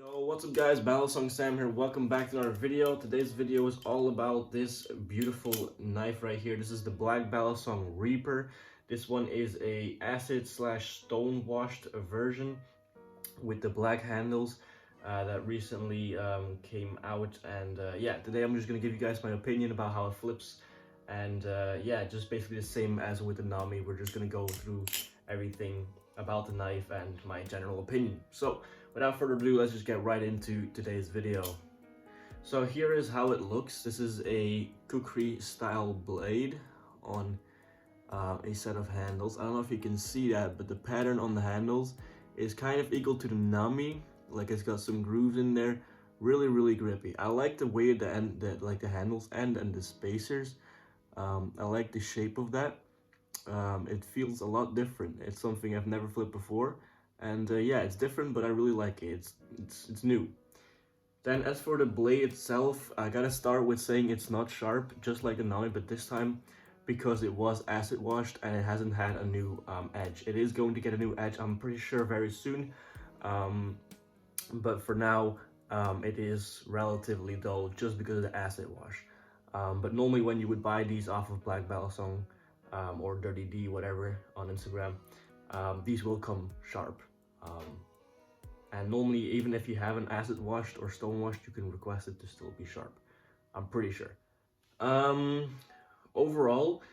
Yo, what's up guys, Blackbalisong Sam here. Welcome back to another video. Today's video is all about this beautiful knife right here. This is the Blackbalisong Reaper. This one is a acid slash stone washed version with the black handles that recently came out. And yeah, today I'm just gonna give you guys my opinion about how it flips. And yeah, just basically the same as with the Nami. We're just gonna go through everything about the knife and my general opinion. So without further ado, let's just get right into today's video. So here is how it looks. This is a kukri style blade on a set of handles. I don't know if you can see that, but the pattern on the handles is kind of equal to the Nami. Like, it's got some grooves in there. Really grippy. I like the way the handles end and the spacers. I like the shape of that. It feels a lot different. It's something I've never flipped before, and yeah, it's different, but I really like it. It's new. Then as for the blade itself, I gotta start with saying it's not sharp, just like the Nami, but this time because it was acid washed and it hasn't had a new edge. It is going to get a new edge, I'm pretty sure, very soon, but for now it is relatively dull just because of the acid wash. But normally when you would buy these off of Blackbalisong or Dirty D, whatever, on Instagram, these will come sharp. And normally, even if you haven't acid washed or stone washed, you can request it to still be sharp. I'm pretty sure. Overall,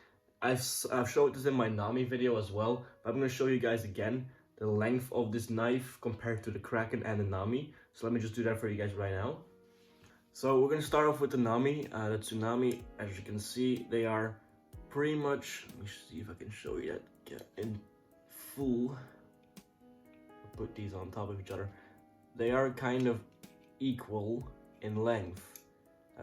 I've showed this in my Nami video as well, but I'm going to show you guys again the length of this knife compared to the Kraken and the Nami. So let me just do that for you guys right now. So we're going to start off with the Nami. The Tsunami, as you can see, they are pretty much, let me see if I can show you that. Get in full. I'll put these on top of each other. They are kind of equal in length.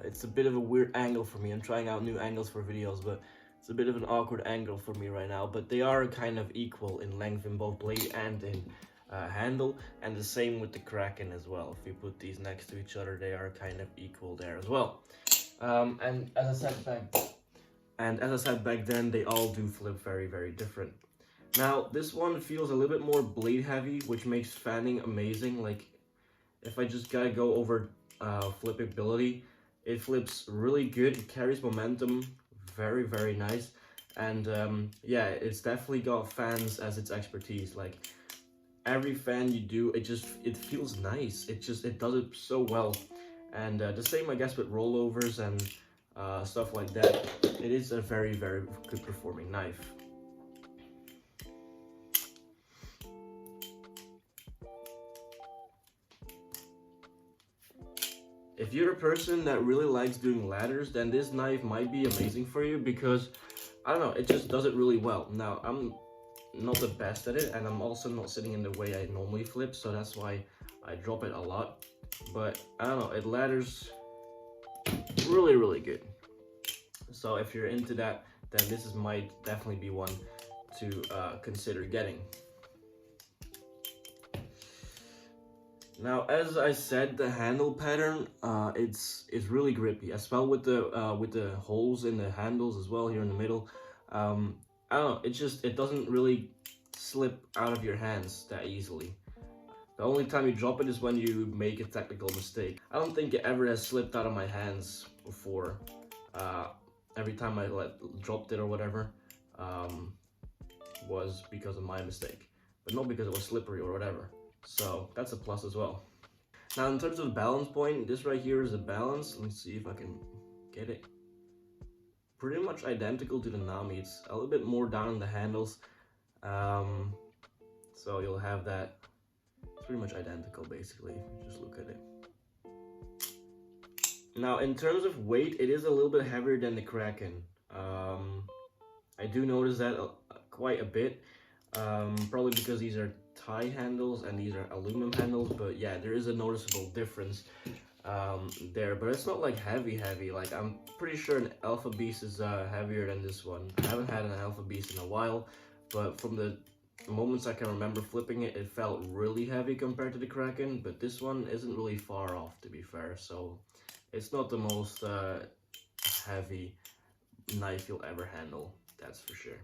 It's a bit of a weird angle for me. I'm trying out new angles for videos, but it's a bit of an awkward angle for me right now. But they are kind of equal in length in both blade and in handle, and the same with the Kraken as well. If you put these next to each other, they are kind of equal there as well. And as I said back then, they all do flip very different. Now this one feels a little bit more blade heavy, which makes fanning amazing. Like, if I just gotta go over flippability, it flips really good. It carries momentum, very nice. And yeah, it's definitely got fans as its expertise. Like, every fan you do, it feels nice. It does it so well. And the same, I guess, with rollovers and stuff like that. It is a very good performing knife. If you're a person that really likes doing ladders, then this knife might be amazing for you, because I don't know, it just does it really well. Now, I'm not the best at it, and I'm also not sitting in the way I normally flip, so that's why I drop it a lot. But I don't know, it ladders really good. So if you're into that, then this might definitely be one to consider getting. Now, as I said, the handle pattern, it's really grippy, as well with the holes in the handles as well here in the middle. I don't know, it doesn't really slip out of your hands that easily. The only time you drop it is when you make a technical mistake. I don't think it ever has slipped out of my hands before. Every time I dropped it or whatever was because of my mistake, but not because it was slippery or whatever. So that's a plus as well. Now, in terms of balance point, this right here is a balance. Let me see if I can get it. Pretty much identical to the Nami. It's a little bit more down on the handles. So you'll have that. It's pretty much identical, basically, if you just look at it. Now, in terms of weight, it is a little bit heavier than the Kraken. I do notice that quite a bit. Probably because these are tie handles and these are aluminum handles, but yeah, there is a noticeable difference there. But it's not like heavy. Like, I'm pretty sure an Alpha Beast is heavier than this one. I haven't had an Alpha Beast in a while, but from the moments I can remember flipping it, it felt really heavy compared to the Kraken. But this one isn't really far off, to be fair. So it's not the most heavy knife you'll ever handle, that's for sure.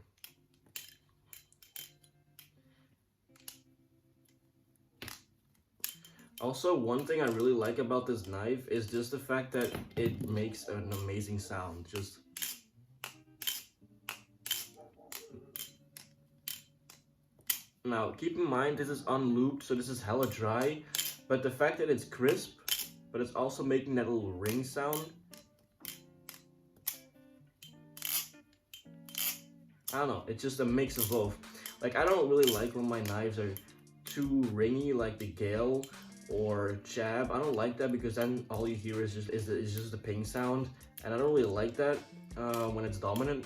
Also, one thing I really like about this knife is just the fact that it makes an amazing sound. Just now, keep in mind this is unlooped, so this is hella dry, but the fact that it's crisp, but it's also making that little ring sound. I don't know, it's just a mix of both. Like, I don't really like when my knives are too ringy, like the Gale or Jab. I don't like that because then all you hear is just the ping sound, and I don't really like that when it's dominant.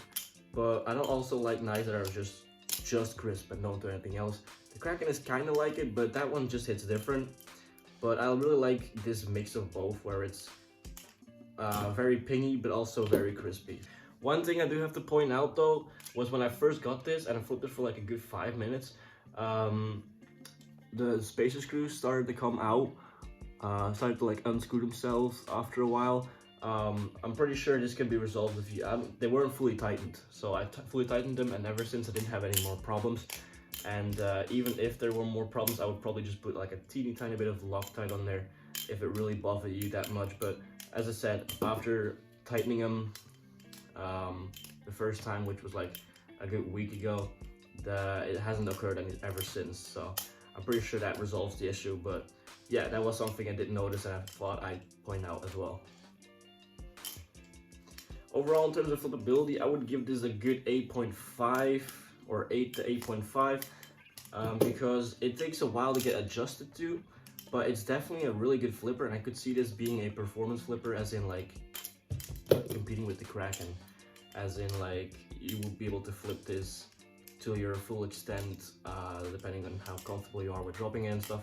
But I don't also like knives that are just crisp and don't do anything else. The Kraken is kind of like it, but that one just hits different. But I really like this mix of both, where it's very pingy but also very crispy. One thing I do have to point out though was when I first got this and I flipped it for like a good 5 minutes, the spacer screws started to come out, started to like unscrew themselves after a while. I'm pretty sure this can be resolved if you, they weren't fully tightened, so I fully tightened them, and ever since I didn't have any more problems. And even if there were more problems, I would probably just put like a teeny tiny bit of Loctite on there if it really bothered you that much. But as I said, after tightening them the first time, which was like a good week ago, it hasn't occurred ever since, so I'm pretty sure that resolves the issue. But yeah, that was something I didn't notice and I thought I'd point out as well. Overall, in terms of flippability, I would give this a good 8.5 or 8 to 8.5 because it takes a while to get adjusted to, but it's definitely a really good flipper, and I could see this being a performance flipper, as in like competing with the Kraken, as in like you will be able to flip this to your full extent depending on how comfortable you are with dropping it and stuff.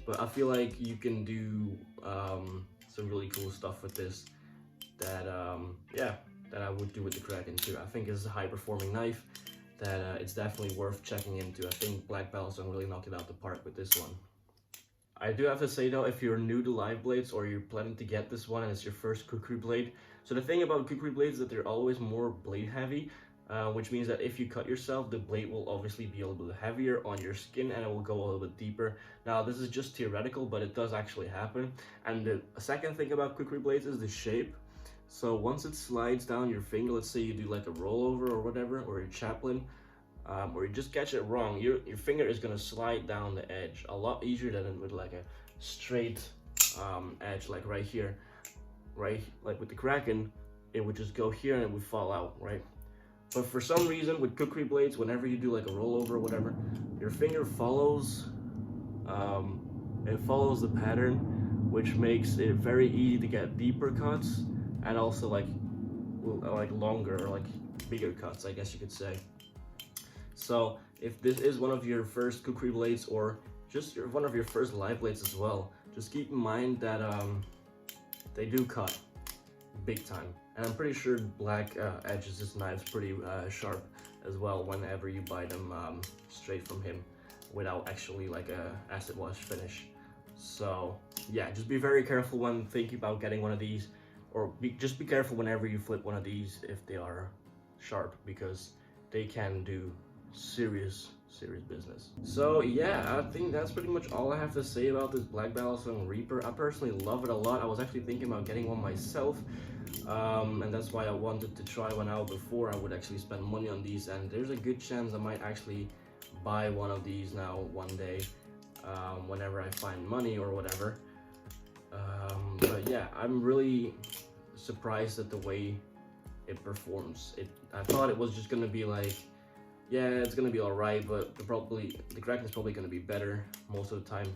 But I feel like you can do some really cool stuff with this that yeah, that I would do with the Kraken too. I think it's a high performing knife that it's definitely worth checking into. I think Blackbalisong really knocked it out the park with this one. I do have to say though, if you're new to live blades or you're planning to get this one and it's your first kukri blade, so the thing about kukri blades is that they're always more blade heavy, which means that if you cut yourself, the blade will obviously be a little bit heavier on your skin and it will go a little bit deeper. Now this is just theoretical, but it does actually happen. And the second thing about kukri blades is the shape. So once it slides down your finger, let's say you do like a rollover or whatever, or your chaplain, or you just catch it wrong, your finger is going to slide down the edge a lot easier than with like a straight edge, like right here, right? Like with the Kraken, it would just go here and it would fall out, right? But for some reason with kukri blades, whenever you do like a rollover or whatever, your finger follows the pattern, which makes it very easy to get deeper cuts and also like longer or like bigger cuts, I guess you could say. So if this is one of your first kukri blades or just one of your first live blades as well, just keep in mind that they do cut big time. And I'm pretty sure Black edges this knife's pretty sharp as well whenever you buy them straight from him without actually like a acid wash finish. So yeah, just be very careful when thinking about getting one of these, or just be careful whenever you flip one of these if they are sharp, because they can do serious business. So yeah, I think that's pretty much all I have to say about this Blackbalisong Reaper. I personally love it a lot. I was actually thinking about getting one myself, and that's why I wanted to try one out before I would actually spend money on these, and there's a good chance I might actually buy one of these now one day, whenever I find money or whatever. But yeah, I'm really surprised at the way it performs. I thought it was just gonna be like, yeah, it's gonna be alright, but the Kraken is probably gonna be better most of the time.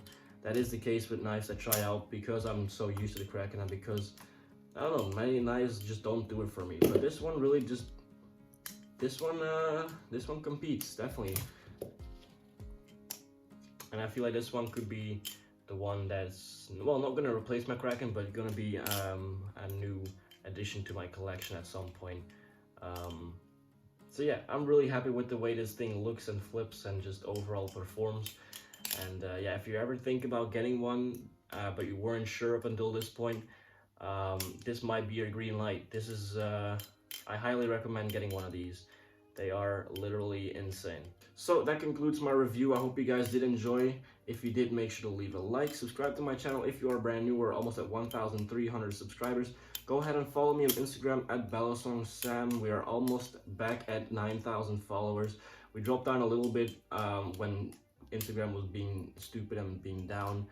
That is the case with knives I try out, because I'm so used to the Kraken and because, I don't know, many knives just don't do it for me. But this one really just, this one competes, definitely. And I feel like this one could be the one that's, well, not gonna replace my Kraken, but gonna be a new addition to my collection at some point. So yeah, I'm really happy with the way this thing looks and flips and just overall performs. And yeah, if you ever think about getting one, but you weren't sure up until this point, this might be your green light. This is, I highly recommend getting one of these. They are literally insane. So that concludes my review. I hope you guys did enjoy. If you did, make sure to leave a like, subscribe to my channel if you are brand new. We're almost at 1,300 subscribers. Go ahead and follow me on Instagram at @BalisongSam. We are almost back at 9,000 followers. We dropped down a little bit when Instagram was being stupid and being down.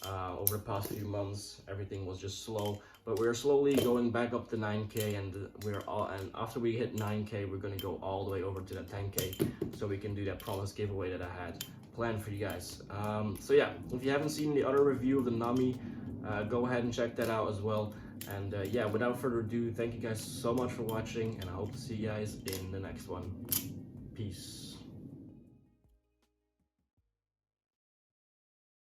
Over the past few months, everything was just slow, but we're slowly going back up to 9K, and after we hit 9K, we're gonna go all the way over to the 10K, so we can do that promise giveaway that I had planned for you guys. So yeah, if you haven't seen the other review of the Nami, go ahead and check that out as well. And yeah, without further ado, thank you guys so much for watching, and I hope to see you guys in the next one. Peace.